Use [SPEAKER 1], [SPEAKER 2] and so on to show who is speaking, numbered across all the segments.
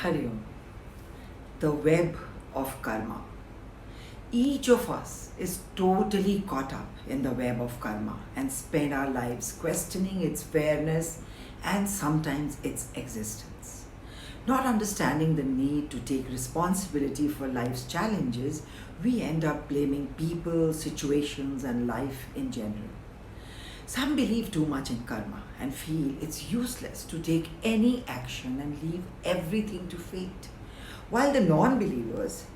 [SPEAKER 1] Hari Om. The web of karma. Each of us is totally caught up in the web of karma and spend our lives questioning its fairness and sometimes its existence. Not understanding the need to take responsibility for life's challenges, we end up blaming people, situations, and life in general. Some believe too much in karma and feel it's useless to take any action and leave everything to fate, while the non believers,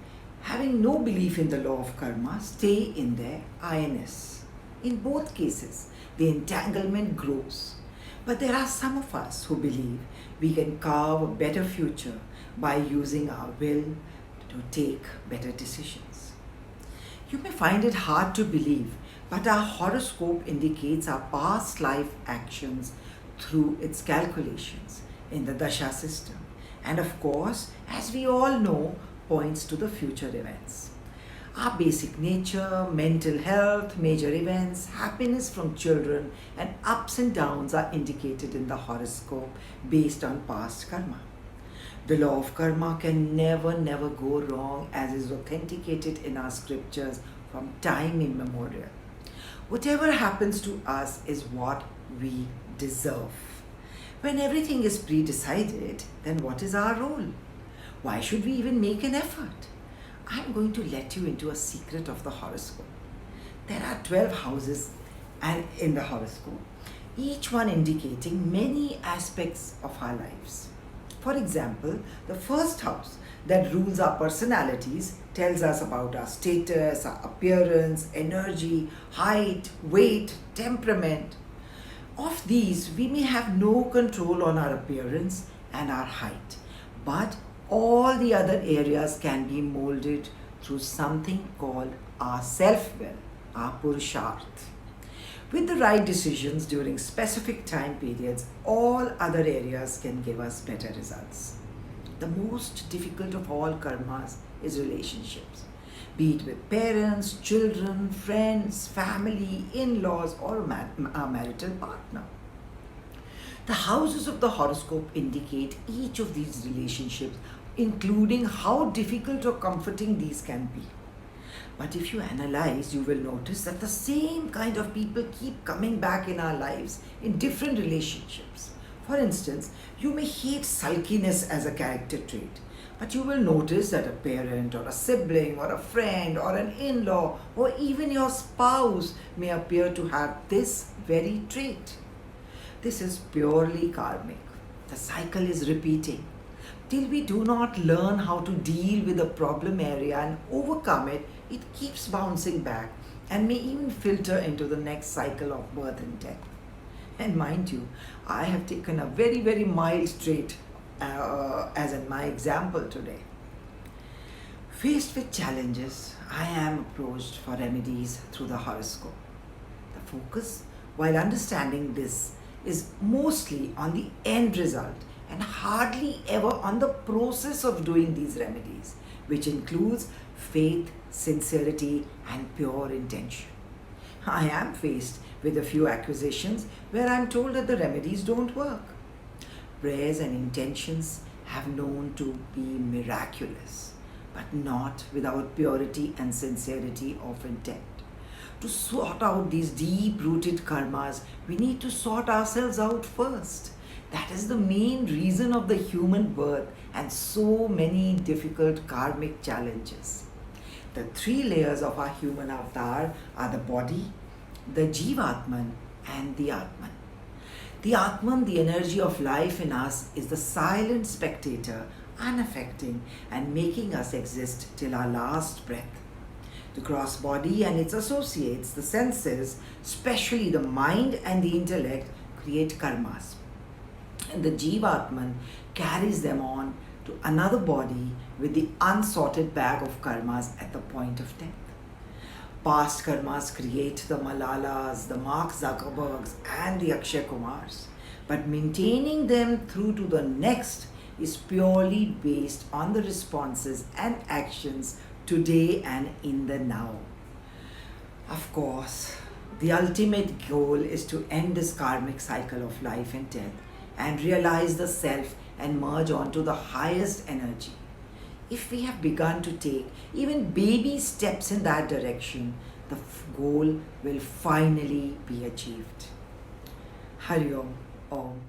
[SPEAKER 1] having no belief in the law of karma, stay in their INS. In both cases, the entanglement grows. But there are some of us who believe we can carve a better future by using our will to take better decisions. You may find it hard to believe, but our horoscope indicates our past life actions through its calculations in the Dasha system. And of course, as we all know, points to the future events. Our basic nature, mental health, major events, happiness from children, and ups and downs are indicated in the horoscope based on past karma. The law of karma can never go wrong, as is authenticated in our scriptures from time immemorial. Whatever happens to us is what we deserve. When everything is pre-decided, then what is our role? Why should we even make an effort? I'm going to let you into a secret of the horoscope. There are 12 houses and in the horoscope, each one indicating many aspects of our lives. For example, the first house that rules our personalities tells us about our status, our appearance, energy, height, weight, temperament. Of these, we may have no control on our appearance and our height, but all the other areas can be molded through something called our self-will, our Purusharth. With the right decisions during specific time periods, all other areas can give us better results. The most difficult of all karmas is relationships, be it with parents, children, friends, family, in-laws, or our marital partner. The houses of the horoscope indicate each of these relationships, including how difficult or comforting these can be. But if you analyze, you will notice that the same kind of people keep coming back in our lives in different relationships. For instance, you may hate sulkiness as a character trait, but you will notice that a parent or a sibling or a friend or an in-law or even your spouse may appear to have this very trait. This is purely karmic. The cycle is repeating. Till we do not learn how to deal with a problem area and overcome it, it keeps bouncing back and may even filter into the next cycle of birth and death. And mind you, I have taken a very mild trait as in my example today. Faced with challenges, I am approached for remedies through the horoscope. The focus, while understanding this, is mostly on the end result and hardly ever on the process of doing these remedies, which includes faith, sincerity, and pure intention. I am faced with a few accusations where I am told that the remedies don't work. Prayers and intentions have known to be miraculous, but not without purity and sincerity of intent. To sort out these deep-rooted karmas, we need to sort ourselves out first. That is the main reason of the human birth and so many difficult karmic challenges. The three layers of our human avatar are the body, the Jivatman, and the Atman. The Atman, the energy of life in us, is the silent spectator, unaffecting and making us exist till our last breath. The gross body and its associates, the senses, especially the mind and the intellect, create karmas. And the Jivatman carries them on to another body with the unsorted bag of karmas at the point of death. Past karmas create the Malalas, the Mark Zuckerbergs, and the Akshay Kumars. But maintaining them through to the next is purely based on the responses and actions today and in the now. Of course, the ultimate goal is to end this karmic cycle of life and death and realize the self and merge onto the highest energy. If we have begun to take even baby steps in that direction, the goal will finally be achieved. Hari Om. Om.